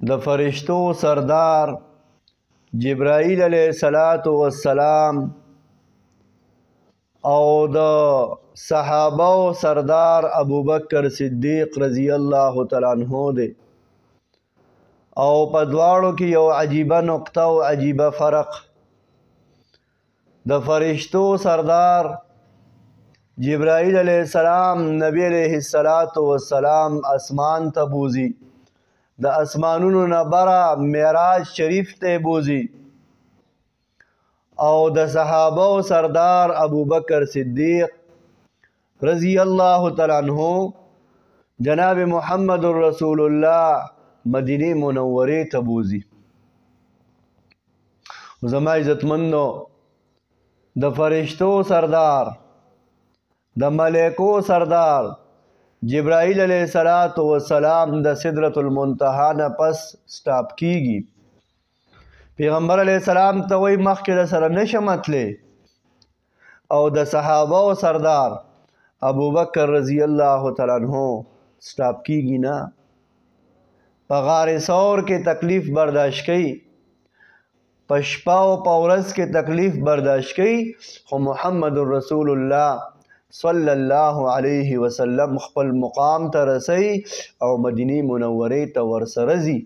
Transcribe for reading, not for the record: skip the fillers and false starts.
د فرشتو سردار جبرائیل علیہ السلام او د صحابه سردار ابوبکر صدیق رضی الله تعالی عنہ دی او په دواړو کې یو عجیبه نقطه او عجیبه فرق د فرشتو سردار جبرائیل علیہ السلام نبی علیہ السلام اسمان ته بوزي د اسمانونو نه بره معراج شریف ته بوزي او د صحابه سردار ابوبکر صدیق رضی الله تعالی عنہ جناب محمد رسول الله مدینه منوره ته بوزي. زما عزتمندو د فرشتو سردار د ملائکو سردار جبرائیل علیہ السلام د سدرۃ المنتہا نه پس سٹاپ کیږي. پیغمبر علیہ السلام ته وای مخکې د سره نشم تللی او د صحابه او سردار ابوبکر رضی الله تعالی عنہ سٹاپ کیږي نه. په غار ثور کې تکلیف برداشت کړي، په شپه او په ورځ کې تکلیف برداشت کړي، خو محمد رسول الله صلی الله علیه وسلم خپل مقام ته رسي او مدینه منورې ته ورسره ځي.